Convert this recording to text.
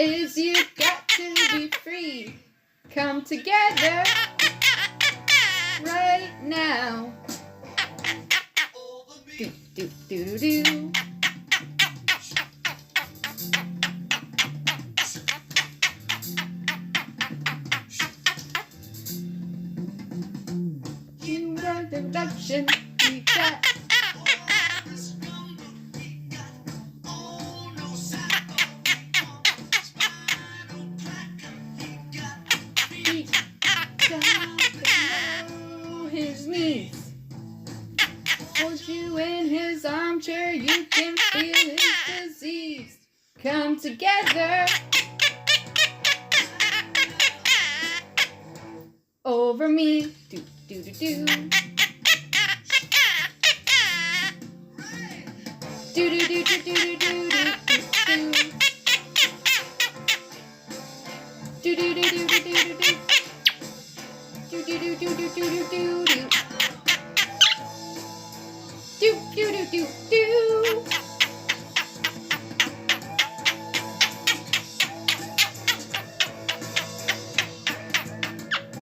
is you've got to be free. Come together right now. Do, do, do, do, do. You know the direction we got. His knees. Hold you in his armchair, you can feel his disease. Come together over me. Do do do do. Do do do do do do do do. Do do do do do do do. Do do do do do do do do.